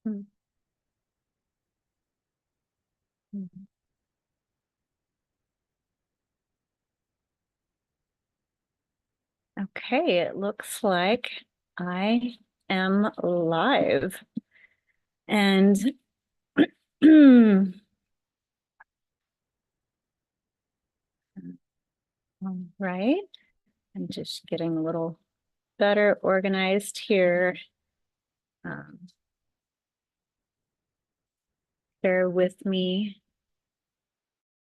Mm. Mhm. Okay, it looks like I am live. And all right, I'm just getting a little better organized here. Um, Bear with me.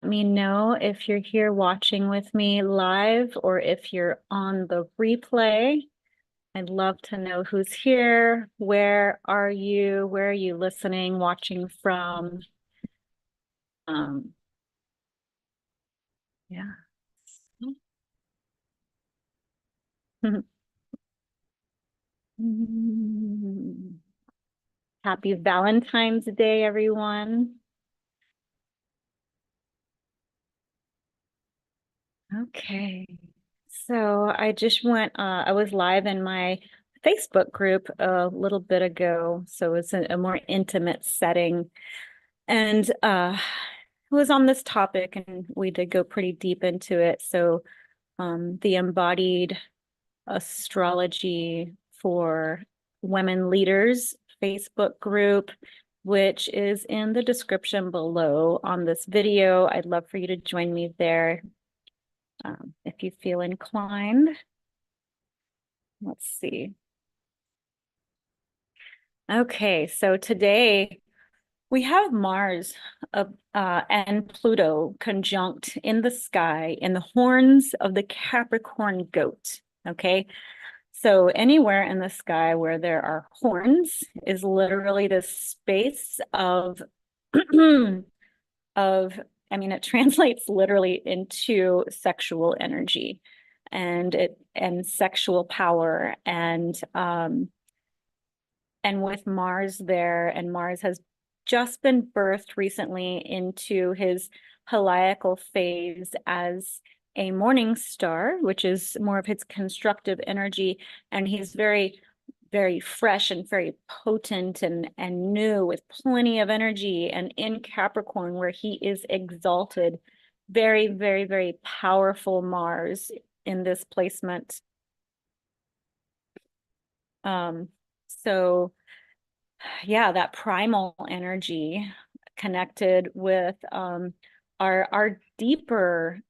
Let me know if you're here watching with me live or if you're on the replay. I'd love to know who's here. Where are you? Where are you listening, watching from? Um, yeah. Happy Valentine's Day, everyone. Okay. So I just I was live in my Facebook group a little bit ago. So it's a more intimate setting. And it was on this topic, and we did go pretty deep into it. So the embodied astrology for women leaders Facebook group, which is in the description below on this video. I'd love for you to join me there if you feel inclined. Let's see. Okay, so today we have Mars and Pluto conjunct in the sky in the horns of the Capricorn goat. Okay, so anywhere in the sky where there are horns is literally the space of of, I mean, it translates literally into sexual energy and sexual power and with Mars there, and Mars has just been birthed recently into his heliacal phase as a morning star, which is more of his constructive energy. And he's very, very fresh and very potent and new with plenty of energy. And in Capricorn, where he is exalted, very, very, very powerful Mars in this placement. Um, so yeah, that primal energy connected with our deeper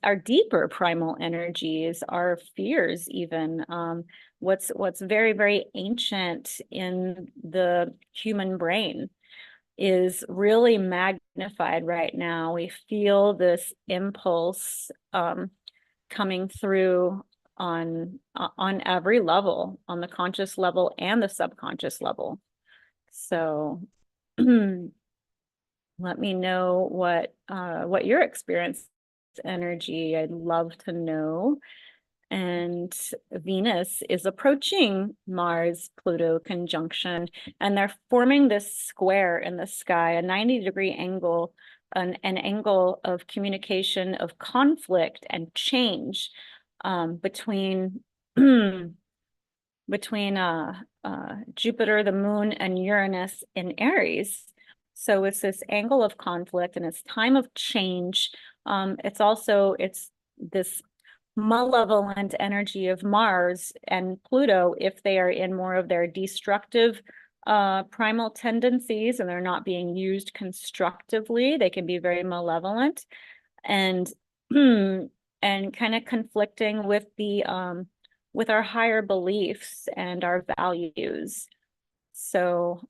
our deeper primal energies, our fears even what's very, very ancient in the human brain is really magnified right now. We feel this impulse coming through on every level, on the conscious level and the subconscious level. So let me know what your experience energy. I'd love to know. And Venus is approaching Mars Pluto conjunction, and they're forming this square in the sky, a 90-degree angle, an angle of communication, of conflict and change between between Jupiter, the moon, and Uranus in Aries. So it's this angle of conflict and it's time of change. It's this malevolent energy of Mars and Pluto if they are in more of their destructive primal tendencies and they're not being used constructively. They can be very malevolent and and kind of conflicting with our higher beliefs and our values. So,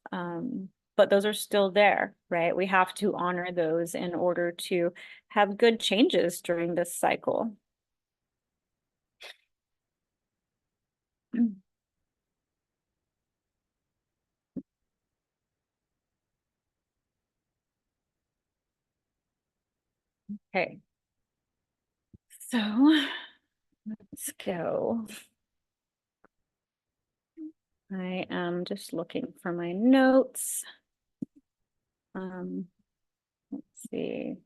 but those are still there, right? We have to honor those in order to have good changes during this cycle. Okay, so let's go. I am just looking for my notes. Um, let's see.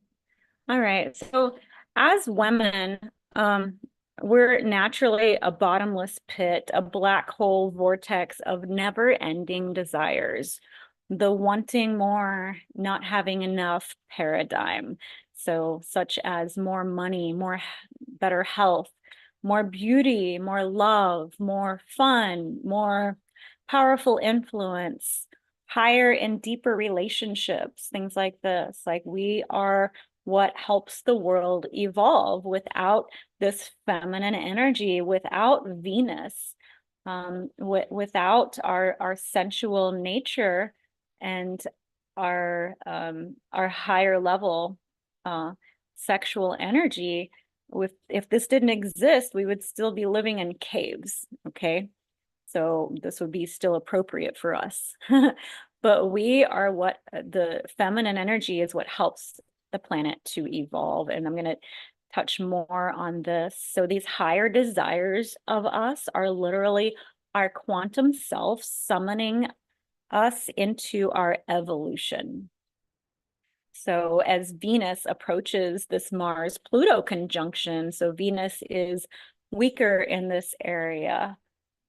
All right. So as women, um, we're naturally a bottomless pit, a black hole vortex of never-ending desires, the wanting more, not having enough paradigm. So such as more money, better health, more beauty, more love, more fun, more powerful influence, higher and deeper relationships, things like this. Like we are what helps the world evolve. Without this feminine energy, without Venus, without our sensual nature and our higher level sexual energy, if this didn't exist, we would still be living in caves, okay? So this would be still appropriate for us. But we are what the feminine energy is what helps the planet to evolve. And I'm going to touch more on this. So these higher desires of us are literally our quantum self summoning us into our evolution. So as Venus approaches this Mars-Pluto conjunction, so Venus is weaker in this area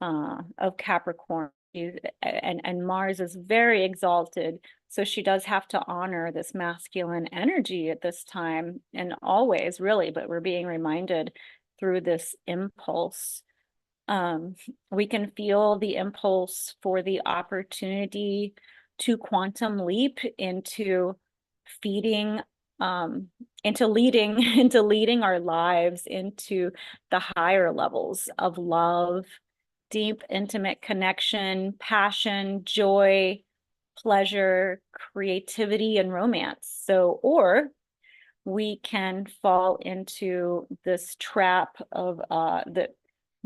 of Capricorn, and Mars is very exalted. So she does have to honor this masculine energy at this time, and always really, but we're being reminded through this impulse. We can feel the impulse for the opportunity to quantum leap into feeding into leading into leading our lives into the higher levels of love, deep intimate connection, passion, joy, pleasure, creativity, and romance. So, or we can fall into this trap of that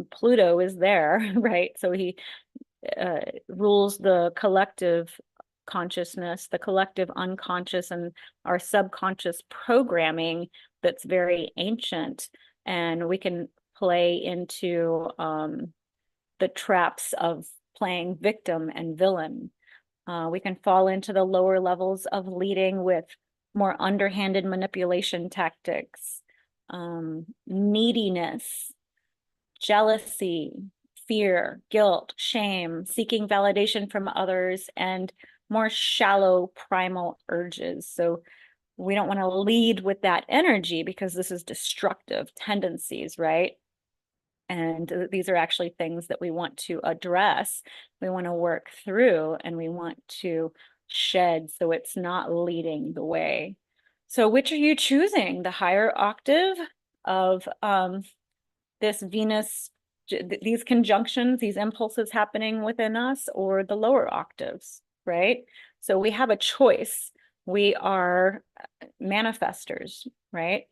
Pluto is there, right? So he rules the collective consciousness, the collective unconscious, and our subconscious programming that's very ancient. And we can play into the traps of playing victim and villain. We can fall into the lower levels of leading with more underhanded manipulation tactics, neediness, jealousy, fear, guilt, shame, seeking validation from others, and more shallow primal urges. So we don't want to lead with that energy because this is destructive tendencies, right? And these are actually things that we want to address, we want to work through, and we want to shed so it's not leading the way. So which are you choosing? The higher octave of this Venus, these conjunctions, these impulses happening within us, or the lower octaves, right? So we have a choice. We are manifestors, right?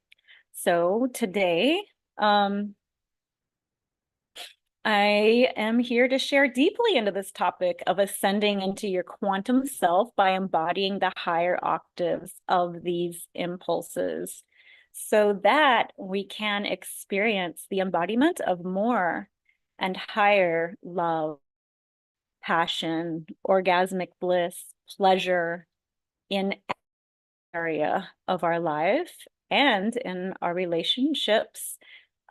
So today, I am here to share deeply into this topic of ascending into your quantum self by embodying the higher octaves of these impulses so that we can experience the embodiment of more and higher love, passion, orgasmic bliss, pleasure in area of our life and in our relationships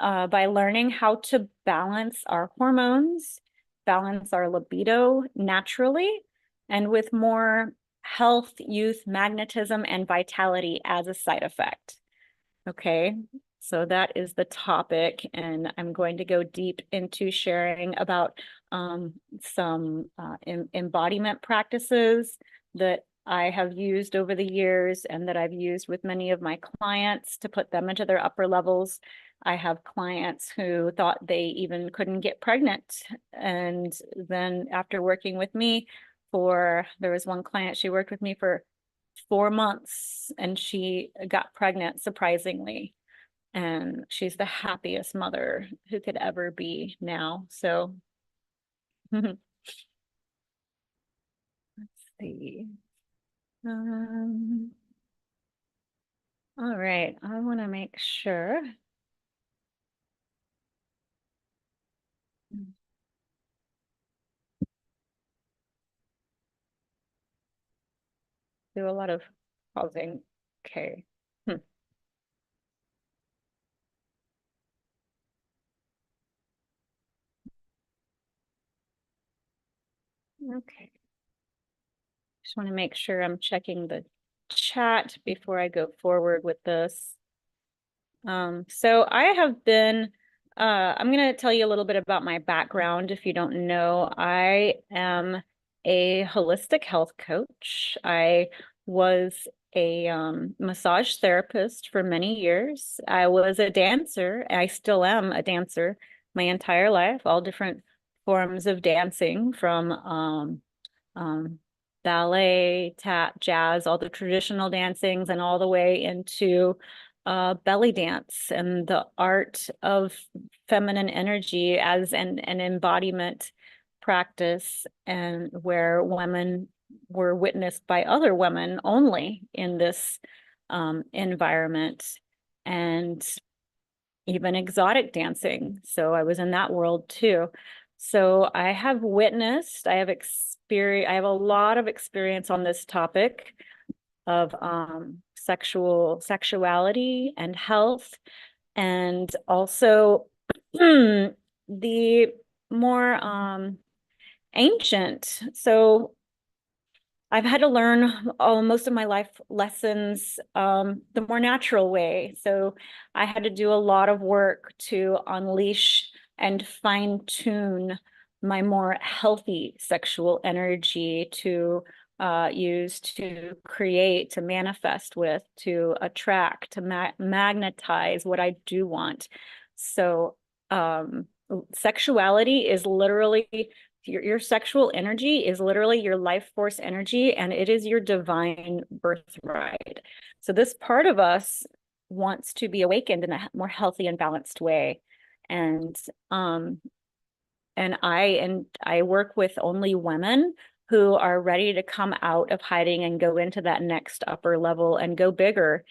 by learning how to balance our hormones, balance our libido naturally, and with more health, youth, magnetism, and vitality as a side effect. Okay, so that is the topic, and I'm going to go deep into sharing about some embodiment practices that I have used over the years and that I've used with many of my clients to put them into their upper levels. I have clients who thought they even couldn't get pregnant. And then after working with me there was one client, she worked with me for 4 months and she got pregnant surprisingly. And she's the happiest mother who could ever be now. So let's see. All right, I want to make sure. Do a lot of pausing. Okay. Okay. Just want to make sure I'm checking the chat before I go forward with this. So I have been, I'm going to tell you a little bit about my background if you don't know. I am a holistic health coach. I was a massage therapist for many years. I was a dancer. I still am a dancer my entire life, all different forms of dancing from um, ballet, tap, jazz, all the traditional dancings, and all the way into belly dance and the art of feminine energy as an embodiment practice, and where women were witnessed by other women only in this environment, and even exotic dancing. So I was in that world too. So I have witnessed, I have experience, I have a lot of experience on this topic of sexuality and health, and also the more ancient. So I've had to learn most of my life lessons the more natural way. So I had to do a lot of work to unleash and fine tune my more healthy sexual energy to use to create, to manifest with, to attract, to magnetize what I do want. So sexuality is literally your sexual energy is literally your life force energy, and it is your divine birthright. So this part of us wants to be awakened in a more healthy and balanced way. And um and I work with only women who are ready to come out of hiding and go into that next upper level and go bigger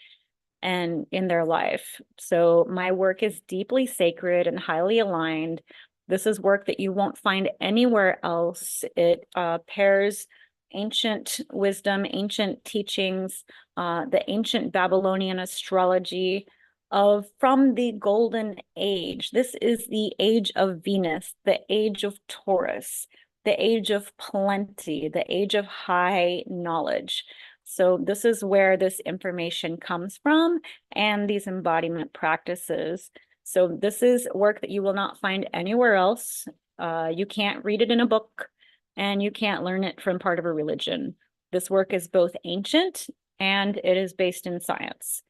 and in their life. So my work is deeply sacred and highly aligned. This is work that you won't find anywhere else. It pairs ancient wisdom, ancient teachings, the ancient Babylonian astrology of from the golden age. This is the age of Venus, the age of Taurus, the age of plenty, the age of high knowledge. So this is where this information comes from and these embodiment practices. So this is work that you will not find anywhere else. You can't read it in a book, and you can't learn it from part of a religion. This work is both ancient and it is based in science.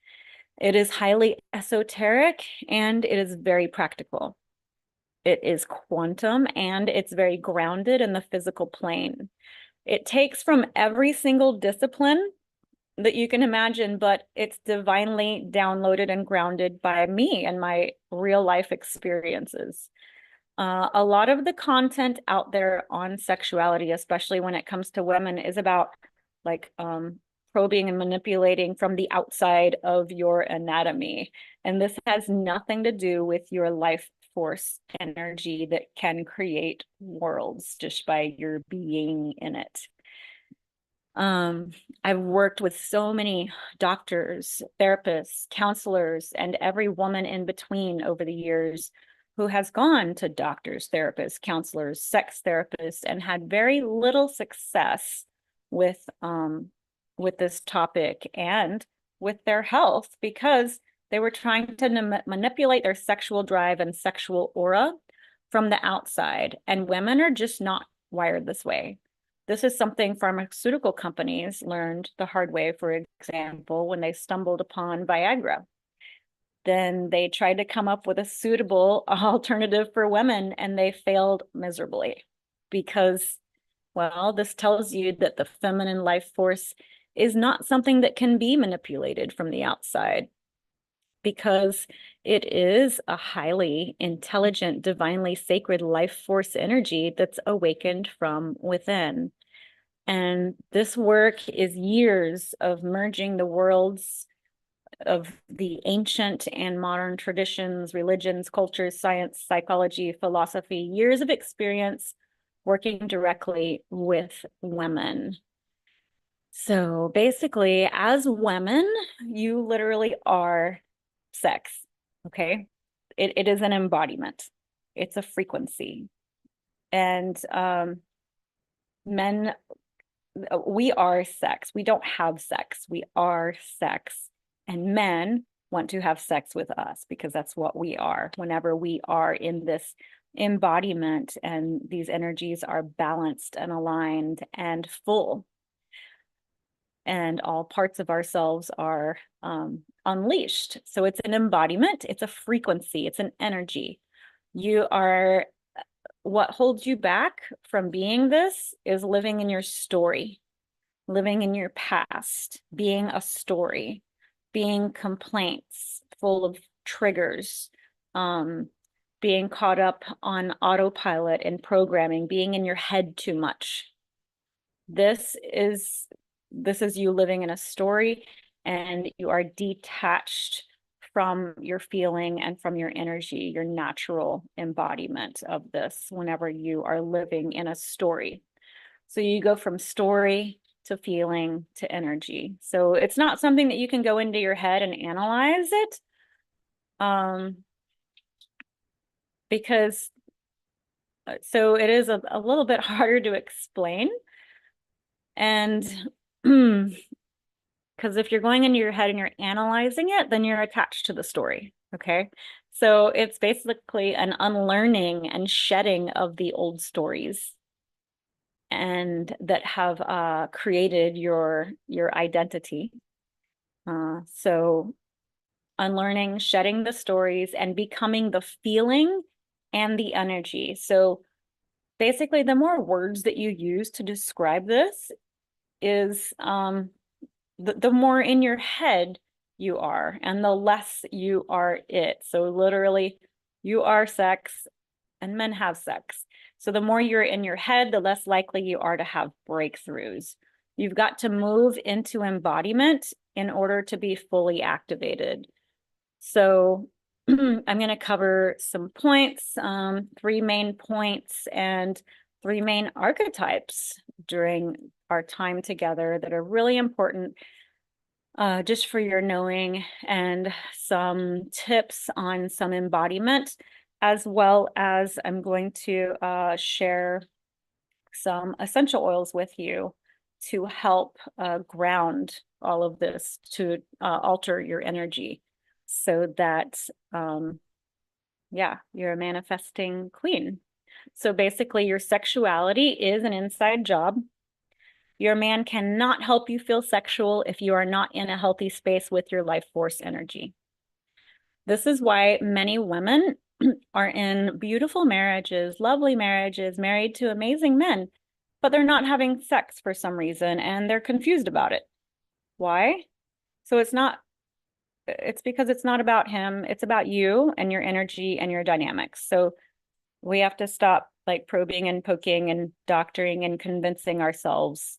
It is highly esoteric and it is very practical. It is quantum and it's very grounded in the physical plane. It takes from every single discipline that you can imagine, but it's divinely downloaded and grounded by me and my real life experiences. A lot of the content out there on sexuality, especially when it comes to women, is about like probing and manipulating from the outside of your anatomy. And this has nothing to do with your life force energy that can create worlds just by your being in it. Um, I've worked with so many doctors, therapists, counselors, and every woman in between over the years who has gone to doctors, therapists, counselors, sex therapists, and had very little success with this topic and with their health because they were trying to manipulate their sexual drive and sexual aura from the outside. And women are just not wired this way. This is something pharmaceutical companies learned the hard way, for example, when they stumbled upon Viagra. Then they tried to come up with a suitable alternative for women and they failed miserably because, well, this tells you that the feminine life force is not something that can be manipulated from the outside because it is a highly intelligent, divinely sacred life force energy that's awakened from within. And this work is years of merging the worlds of the ancient and modern traditions, religions, cultures, science, psychology, philosophy, years of experience working directly with women. So basically, as women, you literally are sex, okay? It is an embodiment. It's a frequency. And Men, we are sex. We don't have sex. We are sex. And men want to have sex with us because that's what we are. Whenever we are in this embodiment and these energies are balanced and aligned and full, and all parts of ourselves are unleashed. So it's an embodiment, it's a frequency, it's an energy. You are, what holds you back from being this is living in your story, living in your past, being a story, being complaints full of triggers, being caught up on autopilot and programming, being in your head too much. This is you living in a story, and you are detached from your feeling and from your energy, your natural embodiment of this whenever you are living in a story. So you go from story to feeling to energy. So it's not something that you can go into your head and analyze it, because so it is a little bit harder to explain. And because if you're going into your head and you're analyzing it, then you're attached to the story. Okay. So it's basically an unlearning and shedding of the old stories and that have created your identity. So unlearning, shedding the stories, and becoming the feeling and the energy. So basically, the more words that you use to describe this is the more in your head you are, and the less you are it. So literally, you are sex, and men have sex. So the more you're in your head, the less likely you are to have breakthroughs. You've got to move into embodiment in order to be fully activated. So I'm going to cover some points, 3 main points and 3 main archetypes during our time together that are really important, just for your knowing, and some tips on some embodiment, as well as I'm going to share some essential oils with you to help ground all of this, to alter your energy so that, yeah, you're a manifesting queen. So basically, your sexuality is an inside job. Your man cannot help you feel sexual if you are not in a healthy space with your life force energy. This is why many women are in beautiful marriages, lovely marriages, married to amazing men, but they're not having sex for some reason and they're confused about it. Why? So it's because it's not about him, it's about you and your energy and your dynamics. So we have to stop like probing and poking and doctoring and convincing ourselves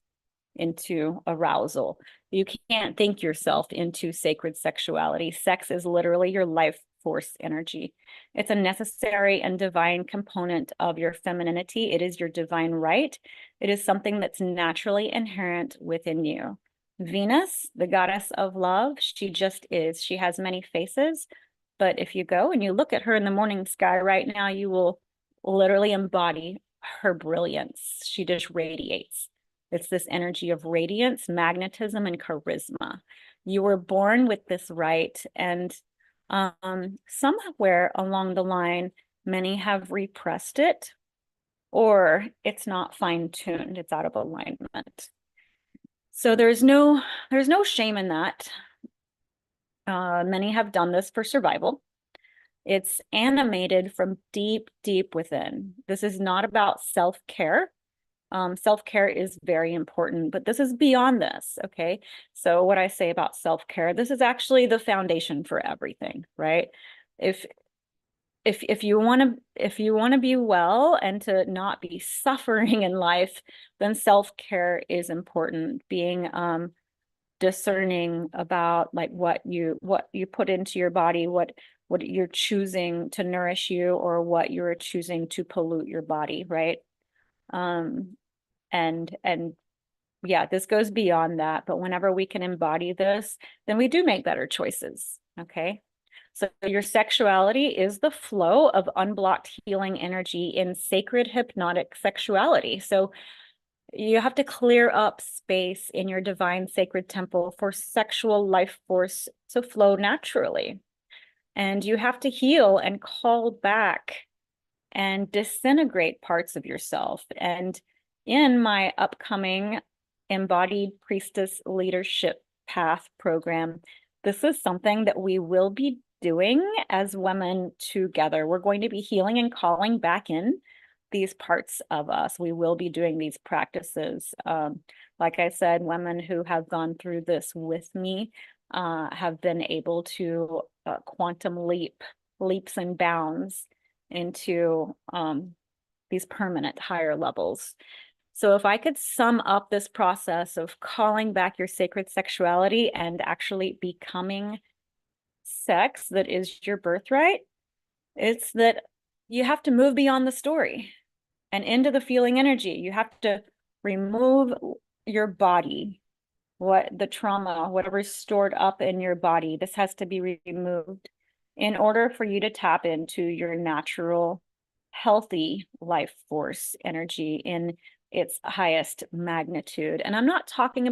into arousal. You can't think yourself into sacred sexuality. Sex is literally your life force energy. It's a necessary and divine component of your femininity. It is your divine right. It is something that's naturally inherent within you. Venus, the goddess of love, she just is. She has many faces, but if you go and you look at her in the morning sky right now, you will literally embody her brilliance. She just radiates. It's this energy of radiance, magnetism, and charisma. You were born with this right, and somewhere along the line, many have repressed it, or it's not fine-tuned, it's out of alignment. So there's no shame in that. Many have done this for survival. It's animated from deep, deep within. This is not about self-care. Self-care is very important, but this is beyond this, okay? So what I say about self-care, this is actually the foundation for everything, right? If you want to be well and to not be suffering in life, then self-care is important. Being discerning about like what you put into your body, what you're choosing to nourish you, or what you're choosing to pollute your body, right? And yeah, this goes beyond that, but whenever we can embody this, then we do make better choices. Okay. So your sexuality is the flow of unblocked healing energy in sacred hypnotic sexuality. So you have to clear up space in your divine sacred temple for sexual life force to flow naturally. And you have to heal and call back and disintegrate parts of yourself. And in my upcoming Embodied Priestess Leadership Path program, this is something that we will be doing as women together. We're going to be healing and calling back in these parts of us. We will be doing these practices. Like I said, women who have gone through this with me have been able to quantum leaps and bounds into these permanent higher levels. So if I could sum up this process of calling back your sacred sexuality and actually becoming sex that is your birthright, it's that you have to move beyond the story and into the feeling energy. You have to remove your body, what the trauma, whatever's stored up in your body, this has to be removed in order for you to tap into your natural, healthy life force energy in its highest magnitude. And I'm not talking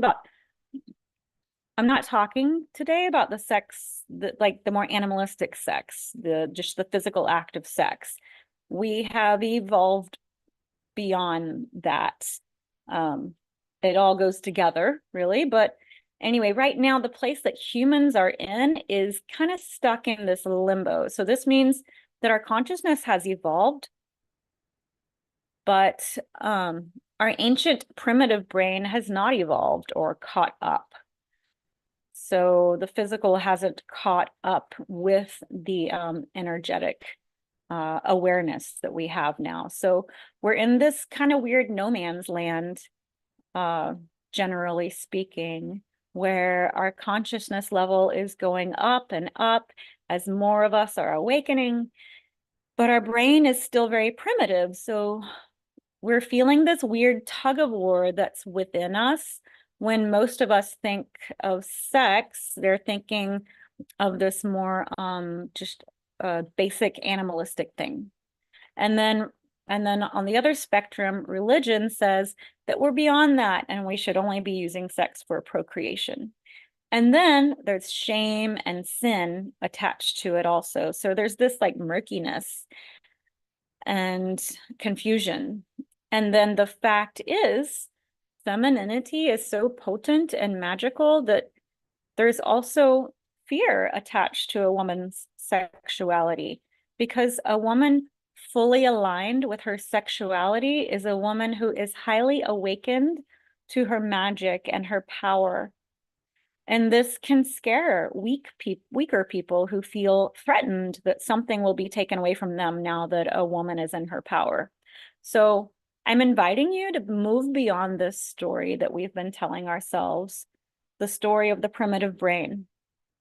today about the sex, like the more animalistic sex, just the physical act of sex. We have evolved beyond that. It all goes together, really. But anyway, right now, the place that humans are in is kind of stuck in this limbo. So this means that our consciousness has evolved, but our ancient primitive brain has not evolved or caught up. So the physical hasn't caught up with the energetic awareness that we have now. So we're in this kind of weird no man's land, generally speaking, where our consciousness level is going up and up as more of us are awakening, but our brain is still very primitive. So we're feeling this weird tug of war that's within us. When most of us think of sex, they're thinking of this more just basic animalistic thing. And then on the other spectrum, religion says that we're beyond that and we should only be using sex for procreation. And then there's shame and sin attached to it also. So there's this like murkiness and confusion. And then the fact is, femininity is so potent and magical that there's also fear attached to a woman's sexuality, because a woman fully aligned with her sexuality is a woman who is highly awakened to her magic and her power. And this can scare weaker people who feel threatened that something will be taken away from them now that a woman is in her power. So I'm inviting you to move beyond this story that we've been telling ourselves, the story of the primitive brain,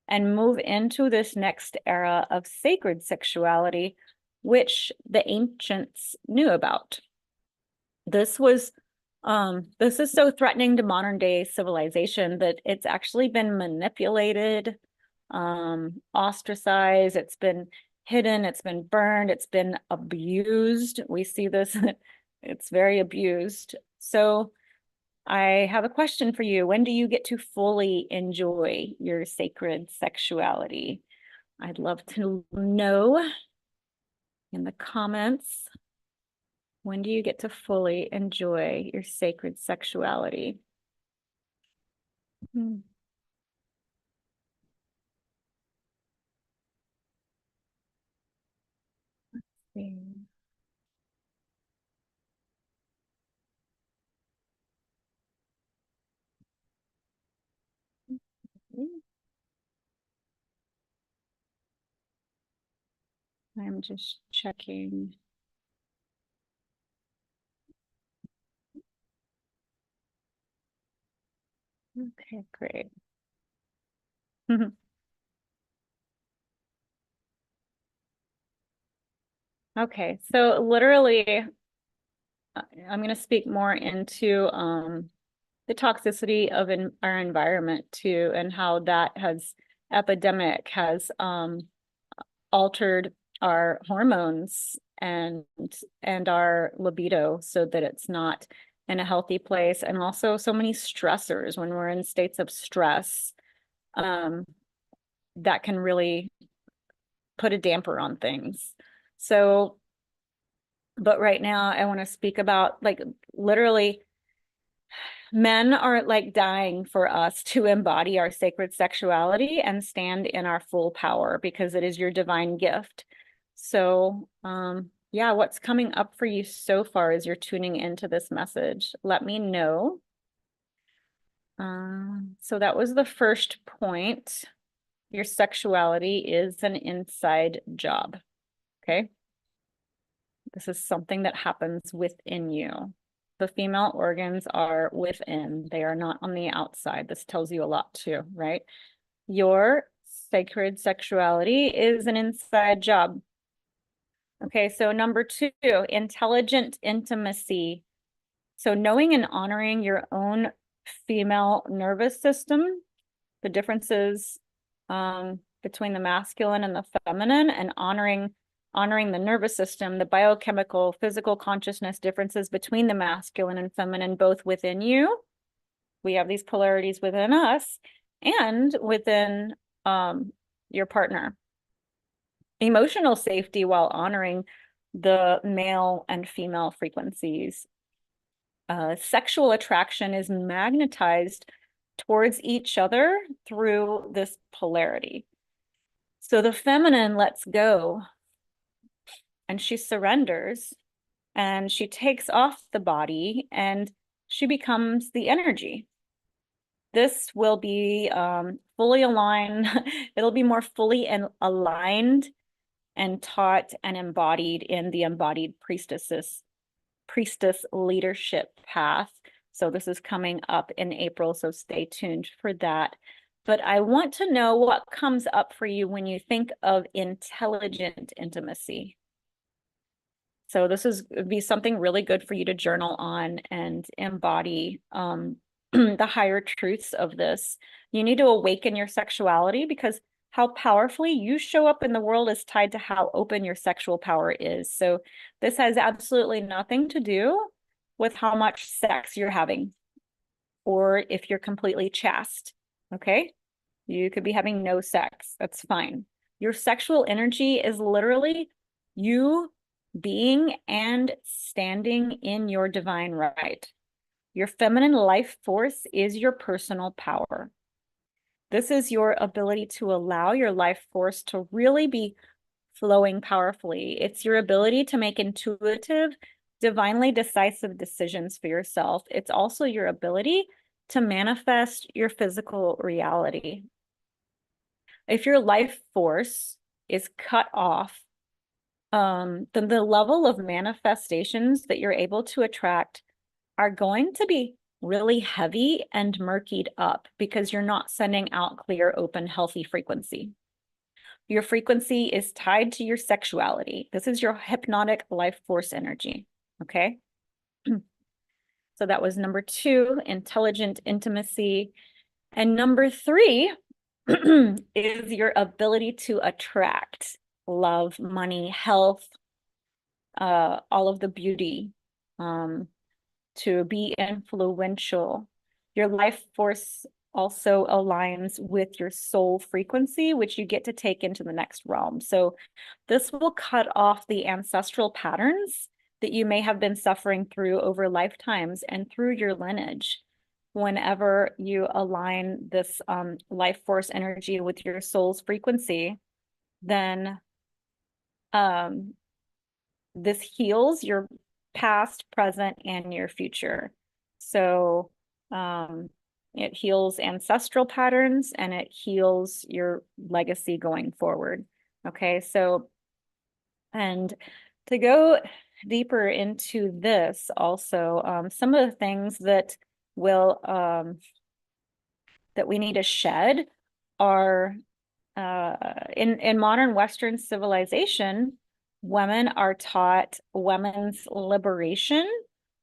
and move into this next era of sacred sexuality, which the ancients knew about. This is so threatening to modern day civilization that it's actually been manipulated, ostracized, it's been hidden, it's been burned, it's been abused. We see this, it's very abused. So I have a question for you. When do you get to fully enjoy your sacred sexuality? I'd love to know in the comments. When do you get to fully enjoy your sacred sexuality? Let's see. I'm just checking. Okay, great. Okay, so literally, I'm going to speak more into the toxicity of our environment too, and how that epidemic has altered our hormones and our libido so that it's not in a healthy place, and also so many stressors when we're in states of stress, that can really put a damper on things. So, but right now I want to speak about, like, literally men are like dying for us to embody our sacred sexuality and stand in our full power, because it is your divine gift. So, yeah, what's coming up for you so far as you're tuning into this message? Let me know. So that was the first point. Your sexuality is an inside job. Okay. This is something that happens within you. The female organs are within, they are not on the outside. This tells you a lot too, right? Your sacred sexuality is an inside job. Okay, so number 2, intelligent intimacy. So knowing and honoring your own female nervous system, the differences between the masculine and the feminine, and honoring the nervous system, the biochemical, physical consciousness differences between the masculine and feminine, both within you. We have these polarities within us and within your partner. Emotional safety while honoring the male and female frequencies. Sexual attraction is magnetized towards each other through this polarity. So the feminine lets go and she surrenders and she takes off the body and she becomes the energy. This will be fully aligned. It'll be more fully and aligned and taught and embodied in the embodied priestess leadership path. So this is coming up in April, so stay tuned for that. But I want to know what comes up for you when you think of intelligent intimacy. So this would be something really good for you to journal on and embody the higher truths of this. You need to awaken your sexuality, because how powerfully you show up in the world is tied to how open your sexual power is. So this has absolutely nothing to do with how much sex you're having or if you're completely chaste, okay? You could be having no sex, that's fine. Your sexual energy is literally you being and standing in your divine right. Your feminine life force is your personal power. This is your ability to allow your life force to really be flowing powerfully. It's your ability to make intuitive, divinely decisive decisions for yourself. It's also your ability to manifest your physical reality. If your life force is cut off, then the level of manifestations that you're able to attract are going to be really heavy and murkied up, because you're not sending out clear, open, healthy frequency. Your frequency is tied to your sexuality. This is your hypnotic life force energy, okay? So that was number 2, intelligent intimacy. And number 3 is your ability to attract love, money, health, all of the beauty, to be influential. Your life force also aligns with your soul frequency, which you get to take into the next realm. So this will cut off the ancestral patterns that you may have been suffering through over lifetimes and through your lineage. Whenever you align this life force energy with your soul's frequency, then this heals your past, present, and your future. So it heals ancestral patterns and it heals your legacy going forward. Okay, so, and to go deeper into this also, some of the things that will that we need to shed are in modern Western civilization, women are taught women's liberation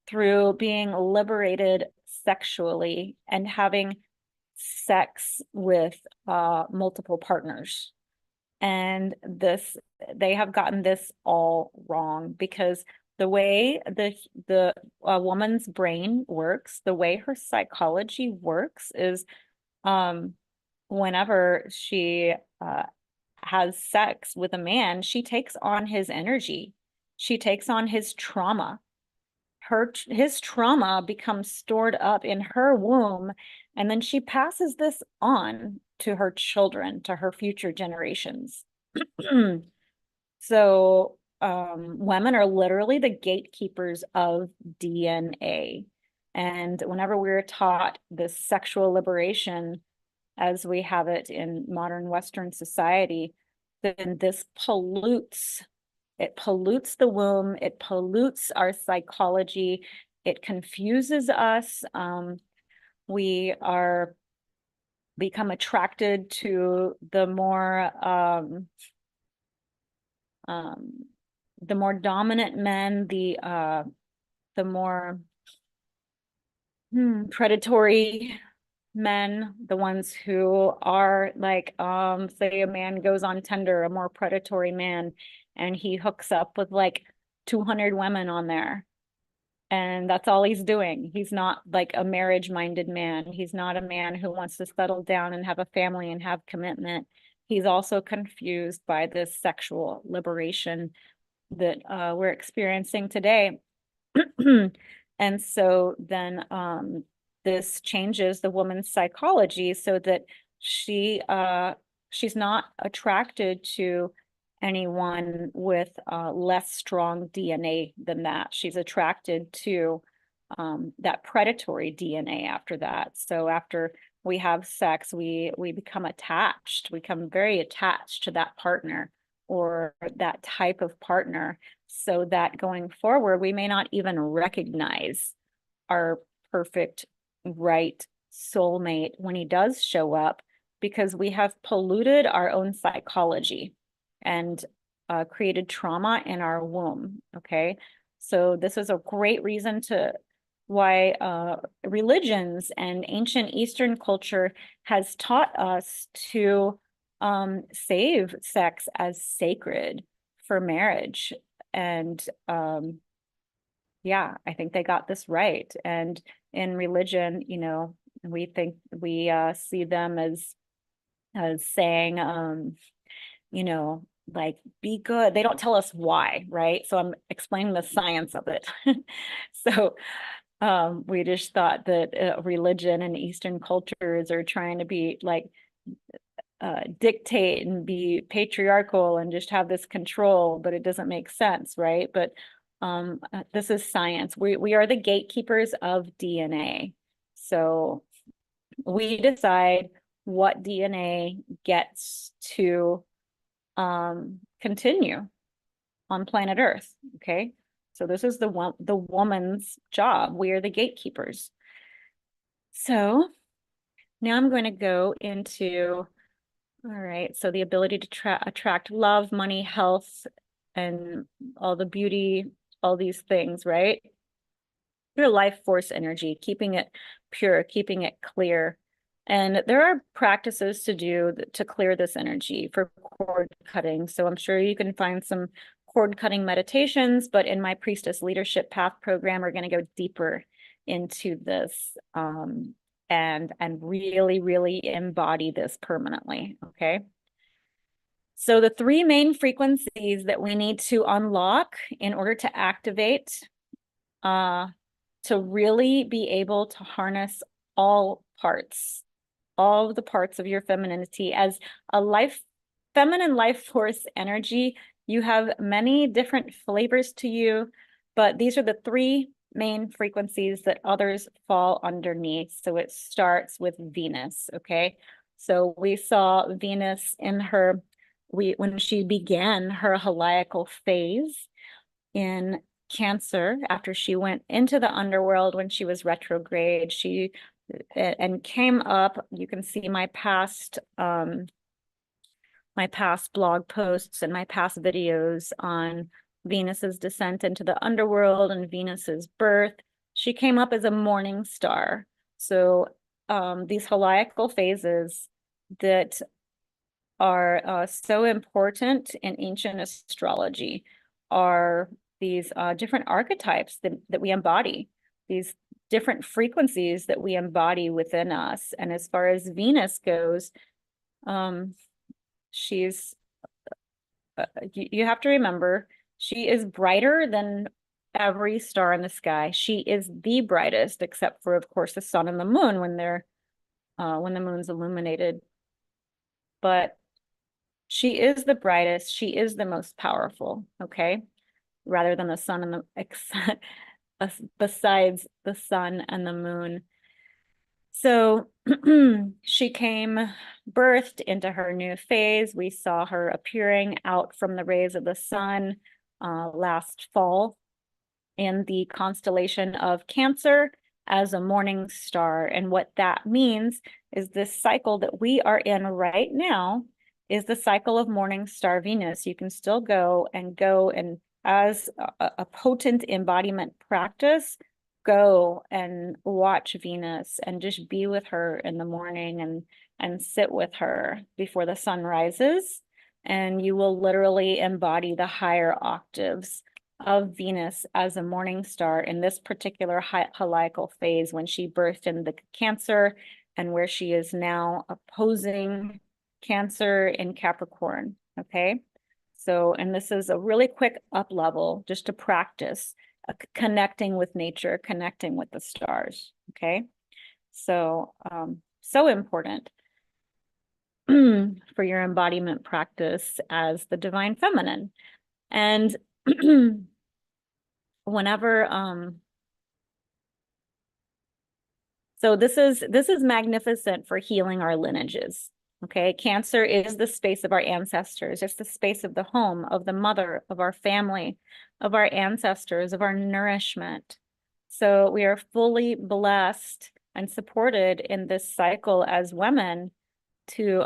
through being liberated sexually and having sex with multiple partners. And they have gotten this all wrong, because the way the woman's brain works, the way her psychology works is whenever she has sex with a man, she takes on his energy. She takes on his trauma. His trauma becomes stored up in her womb, and then she passes this on to her children, to her future generations. So women are literally the gatekeepers of DNA. And whenever we're taught this sexual liberation as we have it in modern Western society, then this pollutes the womb, it pollutes our psychology, it confuses us. We are become attracted to the more dominant men, the more predatory men, the ones who are like, say a man goes on Tinder, a more predatory man, and he hooks up with like 200 women on there. And that's all he's doing. He's not like a marriage-minded man. He's not a man who wants to settle down and have a family and have commitment. He's also confused by this sexual liberation that we're experiencing today. And so then this changes the woman's psychology so that she's not attracted to anyone with less strong DNA than that. She's attracted to that predatory DNA after that. So after we have sex, we become attached. We become very attached to that partner or that type of partner, so that going forward, we may not even recognize our perfect right soulmate when he does show up, because we have polluted our own psychology and created trauma in our womb. Okay. So this is a great reason to why religions and ancient Eastern culture has taught us to save sex as sacred for marriage. And yeah, I think they got this right. And in religion, we think we see them as saying, like, be good. They don't tell us why, right? So I'm explaining the science of it. So we just thought that religion and Eastern cultures are trying to be like dictate and be patriarchal and just have this control, but it doesn't make sense, right? But this is science. We are the gatekeepers of DNA. So we decide what DNA gets to continue on planet Earth. Okay. So this is the woman's job. We are the gatekeepers. So now I'm going to go into, all right, so the ability to attract love, money, health, and all the beauty, all these things, right? Your life force energy, keeping it pure, keeping it clear. And there are practices to do to clear this energy for cord cutting. So I'm sure you can find some cord cutting meditations, but in my Priestess Leadership Path program, we're going to go deeper into this and really, really embody this permanently. Okay. So the three main frequencies that we need to unlock in order to activate to really be able to harness all of the parts of your femininity as a feminine life force energy. You have many different flavors to you, but these are the three main frequencies that others fall underneath. So it starts with Venus, okay? So we saw Venus in when she began her heliacal phase in Cancer, after she went into the underworld when she was retrograde, and came up. You can see my past blog posts and my past videos on Venus's descent into the underworld and Venus's birth. She came up as a morning star. So these heliacal phases that are so important in ancient astrology are these different archetypes that we embody, these different frequencies that we embody within us. And as far as Venus goes, she's, you have to remember, she is brighter than every star in the sky. She is the brightest, except for, of course, the sun and the moon when the moon's illuminated. But she is the brightest. She is the most powerful, okay? Rather than the sun and the, besides the sun and the moon. So she came birthed into her new phase. We saw her appearing out from the rays of the sun last fall in the constellation of Cancer as a morning star. And what that means is this cycle that we are in right now is the cycle of morning star Venus. You can still go and as a potent embodiment practice, go and watch Venus and just be with her in the morning and sit with her before the sun rises. And you will literally embody the higher octaves of Venus as a morning star in this particular heliacal phase when she birthed in the Cancer and where she is now opposing Cancer in Capricorn, okay? So, and this is a really quick up level just to practice connecting with nature, connecting with the stars, okay? So, so important for your embodiment practice as the divine feminine. And whenever, so this is magnificent for healing our lineages. Okay, Cancer is the space of our ancestors. It's the space of the home, of the mother, of our family, of our ancestors, of our nourishment. So we are fully blessed and supported in this cycle as women to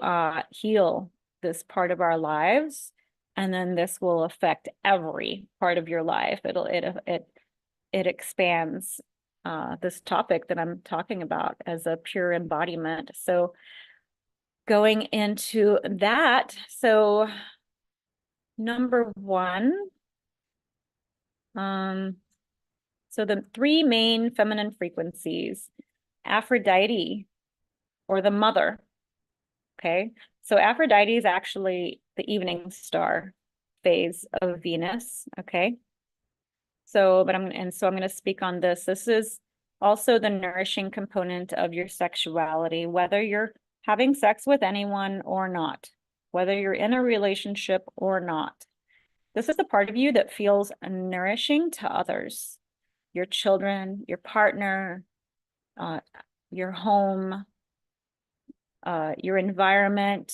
heal this part of our lives. And then this will affect every part of your life. It expands this topic that I'm talking about as a pure embodiment. So going into that, so number one, so the three main feminine frequencies, Aphrodite, or the mother, okay? So Aphrodite is actually the evening star phase of Venus, okay? So, I'm going to speak on this. This is also the nourishing component of your sexuality, whether you're having sex with anyone or not, whether you're in a relationship or not. This is the part of you that feels nourishing to others, your children, your partner, your home, your environment,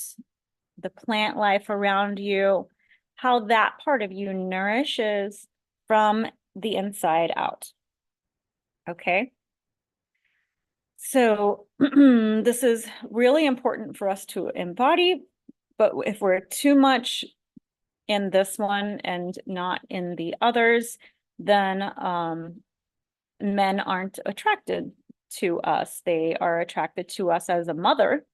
the plant life around you, how that part of you nourishes from the inside out. Okay. So this is really important for us to embody, but if we're too much in this one and not in the others, then men aren't attracted to us. They are attracted to us as a mother.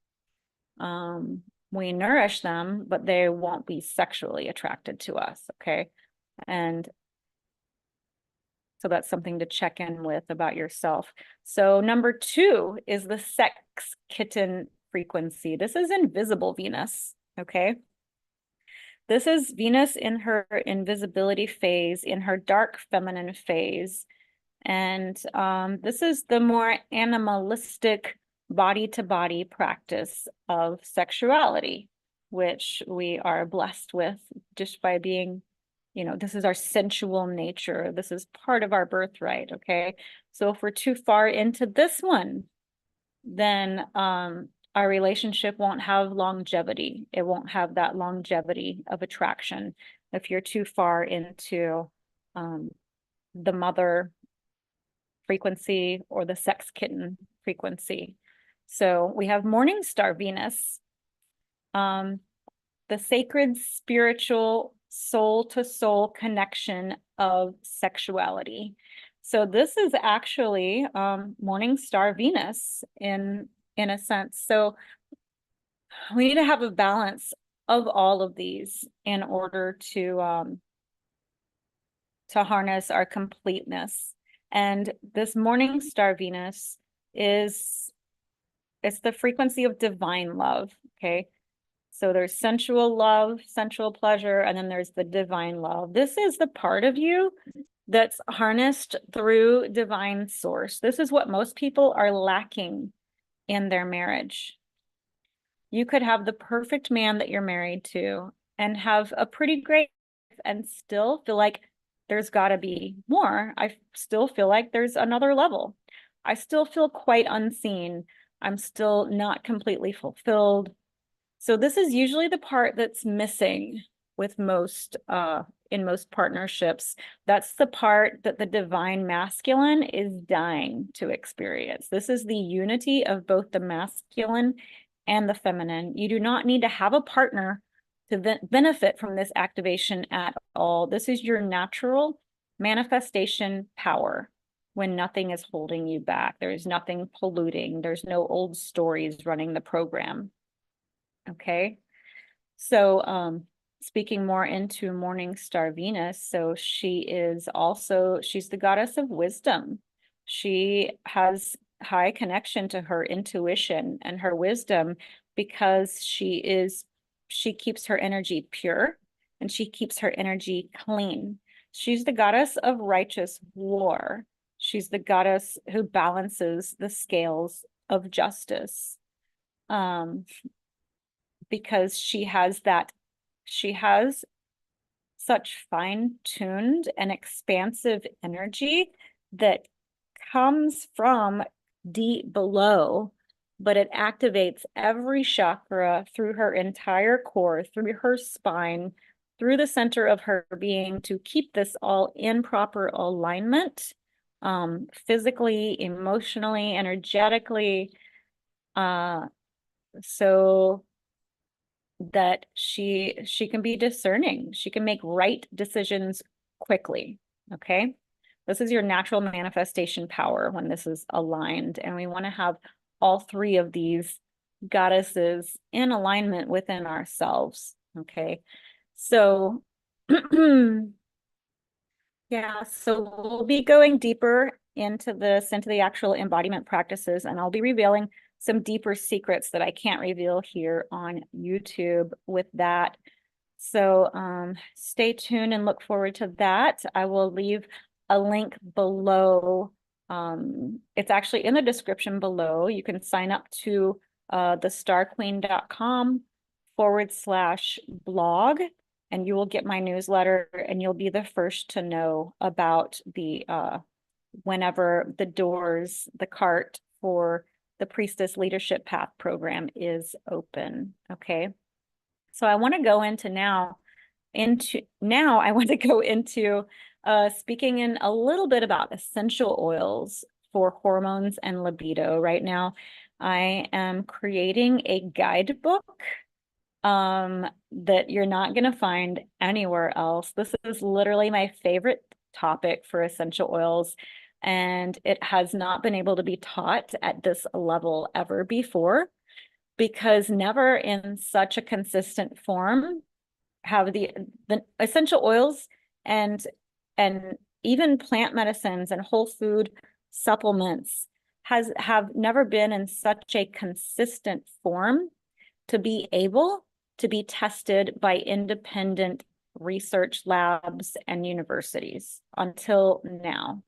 We nourish them, but they won't be sexually attracted to us, okay? And so that's something to check in with about yourself. So number two is the sex kitten frequency. This is invisible Venus, okay? This is Venus in her invisibility phase, in her dark feminine phase. And this is the more animalistic body-to-body practice of sexuality, which we are blessed with just by being, this is our sensual nature. This is part of our birthright, okay? So if we're too far into this one, then our relationship won't have longevity. It won't have that longevity of attraction if you're too far into the mother frequency or the sex kitten frequency. So we have morning star Venus, the sacred spiritual soul to soul connection of sexuality. So this is actually morning star Venus in a sense. So we need to have a balance of all of these in order to to harness our completeness. And this morning star Venus it's the frequency of divine love, okay? So there's sensual love, sensual pleasure, and then there's the divine love. This is the part of you that's harnessed through divine source. This is what most people are lacking in their marriage. You could have the perfect man that you're married to and have a pretty great life and still feel like there's got to be more. I still feel like there's another level. I still feel quite unseen. I'm still not completely fulfilled. So this is usually the part that's missing with most in most partnerships. That's the part that the divine masculine is dying to experience. This is the unity of both the masculine and the feminine. You do not need to have a partner to benefit from this activation at all. This is your natural manifestation power when nothing is holding you back. There's nothing polluting. There's no old stories running the program. Okay. So speaking more into morning star Venus, so she's the goddess of wisdom. She has high connection to her intuition and her wisdom because she keeps her energy pure and she keeps her energy clean. She's the goddess of righteous war. She's the goddess who balances the scales of justice. Because she has such fine-tuned and expansive energy that comes from deep below, but it activates every chakra through her entire core, through her spine, through the center of her being to keep this all in proper alignment, physically, emotionally, energetically, so that she can be discerning. She can make right decisions quickly, okay? This is your natural manifestation power when this is aligned, and we want to have all three of these goddesses in alignment within ourselves, okay? So yeah, so we'll be going deeper into the actual embodiment practices, and I'll be revealing some deeper secrets that I can't reveal here on YouTube with that. So stay tuned and look forward to that. I will leave a link below. It's actually in the description below. You can sign up to thestarqueen.com/blog, and you will get my newsletter, and you'll be the first to know about the whenever the cart for the Priestess Leadership Path program is open. Okay. So I want to go into speaking in a little bit about essential oils for hormones and libido. Right now, I am creating a guidebook that you're not going to find anywhere else. This is literally my favorite topic for essential oils, and it has not been able to be taught at this level ever before, because never in such a consistent form have the essential oils and even plant medicines and whole food supplements have never been in such a consistent form to be able to be tested by independent research labs and universities until now.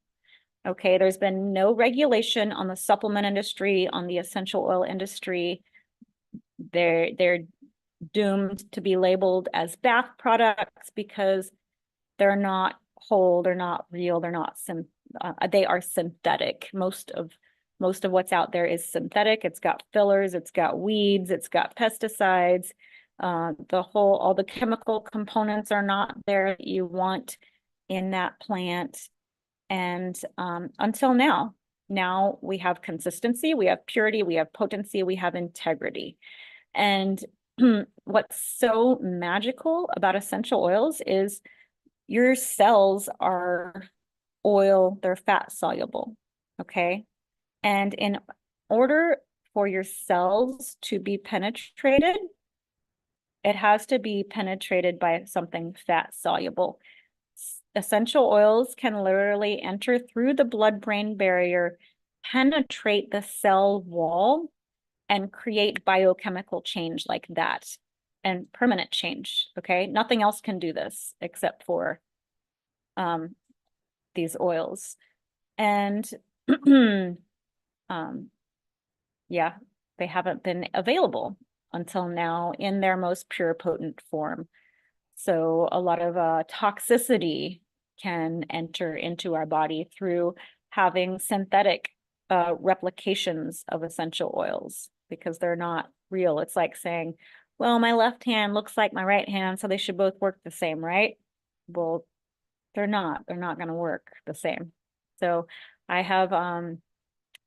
Okay, there's been no regulation on the supplement industry, on the essential oil industry. They're doomed to be labeled as bath products because they're not whole, they're not real, they are synthetic. Most of what's out there is synthetic. It's got fillers, it's got weeds, it's got pesticides. All the chemical components are not there that you want in that plant. And until now we have consistency, we have purity, we have potency, we have integrity. And what's so magical about essential oils is your cells are oil, they're fat soluble, okay? And in order for your cells to be penetrated, it has to be penetrated by something fat soluble. essential oils can literally enter through the blood-brain barrier, penetrate the cell wall, and create biochemical change like that, and permanent change, okay? Nothing else can do this except for these oils. And yeah, they haven't been available until now in their most pure, potent form. So a lot of toxicity can enter into our body through having synthetic replications of essential oils because they're not real. It's like saying, well, my left hand looks like my right hand, so they should both work the same, right? Well, they're not. They're not going to work the same. So I have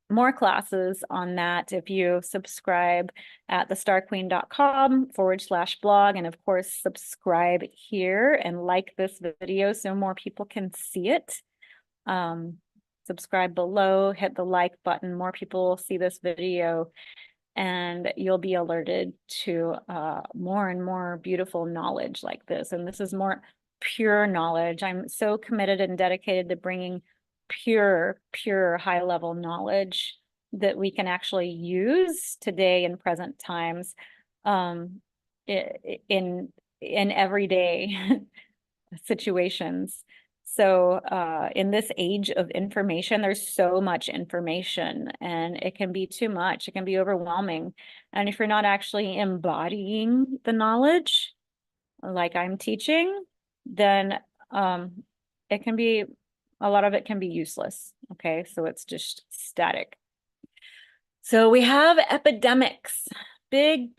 more classes on that if you subscribe at thestarqueen.com/blog. And of course, subscribe here and like this video so more people can see it. Subscribe below, hit the like button. More people will see this video and you'll be alerted to more and more beautiful knowledge like this. And this is more pure knowledge. I'm so committed and dedicated to bringing pure high level knowledge that we can actually use today in present times in everyday situations. So in this age of information, there's so much information and it can be too much. It can be overwhelming. And if you're not actually embodying the knowledge like I'm teaching, then it can be, a lot of it can be useless. Okay, so it's just static. So we have epidemics, big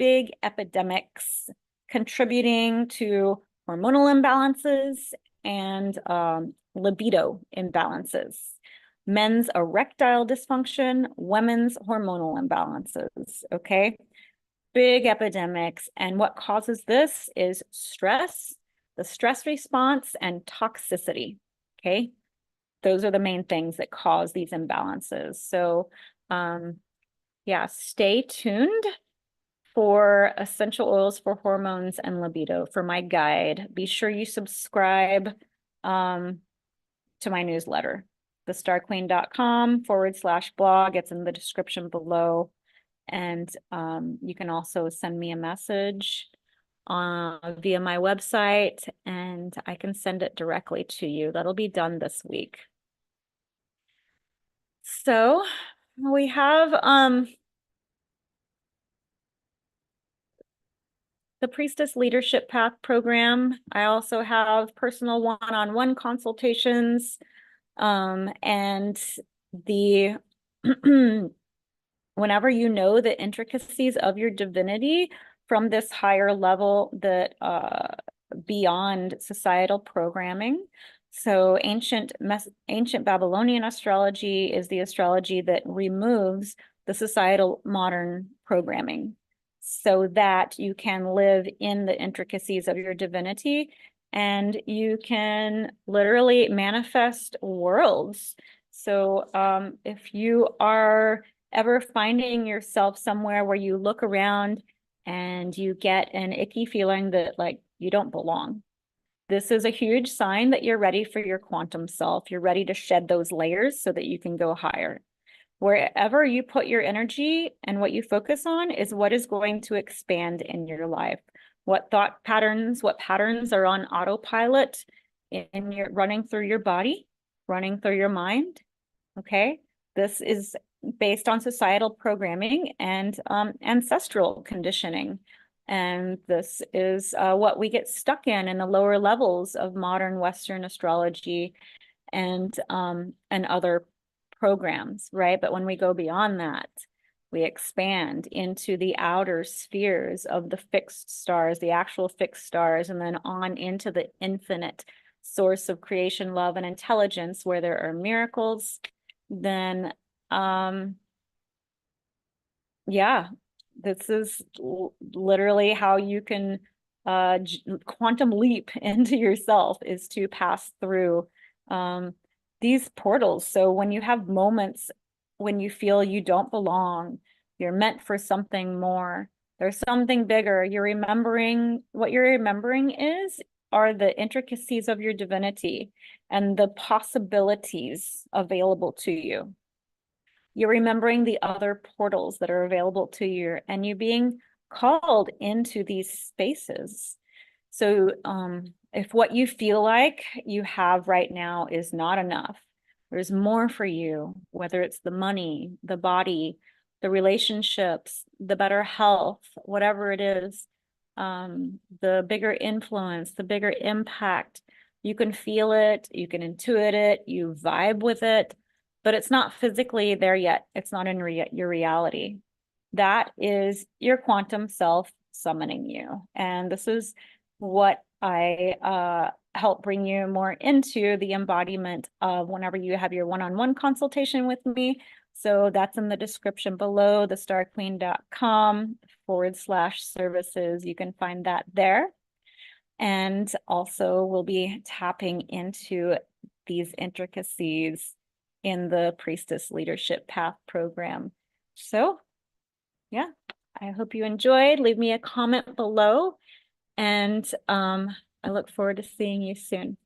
epidemics contributing to hormonal imbalances and libido imbalances, men's erectile dysfunction, women's hormonal imbalances, okay? Big epidemics. And what causes this is stress, the stress response, and toxicity, okay? Those are the main things that cause these imbalances. So yeah, stay tuned for essential oils for hormones and libido for my guide. Be sure you subscribe to my newsletter, thestarqueen.com/blog. It's in the description below. And you can also send me a message via my website and I can send it directly to you. That'll be done this week. So we have the Priestess Leadership Path program. I also have personal one-on-one consultations and the whenever you know the intricacies of your divinity from this higher level that beyond societal programming. So ancient Babylonian astrology is the astrology that removes the societal modern programming so that you can live in the intricacies of your divinity and you can literally manifest worlds. So if you are ever finding yourself somewhere where you look around and you get an icky feeling that like you don't belong, this is a huge sign that you're ready for your quantum self. You're ready to shed those layers so that you can go higher. Wherever you put your energy and what you focus on is what is going to expand in your life. What thought patterns, what patterns are on autopilot in your running through your body, running through your mind. Okay, this is based on societal programming and ancestral conditioning. And this is what we get stuck in the lower levels of modern Western astrology and other programs, right? But when we go beyond that, we expand into the outer spheres of the fixed stars, the actual fixed stars, and then on into the infinite source of creation, love, and intelligence where there are miracles. Then yeah, this is literally how you can quantum leap into yourself, is to pass through these portals. So when you have moments when you feel you don't belong, you're meant for something more, there's something bigger, you're remembering, what you're remembering are the intricacies of your divinity and the possibilities available to you. You're remembering the other portals that are available to you, and you being called into these spaces. So if what you feel like you have right now is not enough, there's more for you, whether it's the money, the body, the relationships, the better health, whatever it is, the bigger influence, the bigger impact. You can feel it, you can intuit it, you vibe with it, but it's not physically there yet. It's not in your reality. That is your quantum self summoning you. And this is what I help bring you more into the embodiment of whenever you have your one-on-one consultation with me. So that's in the description below, thestarqueen.com/services. You can find that there. And also we'll be tapping into these intricacies in the Priestess Leadership Path program. So yeah, I hope you enjoyed. Leave me a comment below, and I look forward to seeing you soon.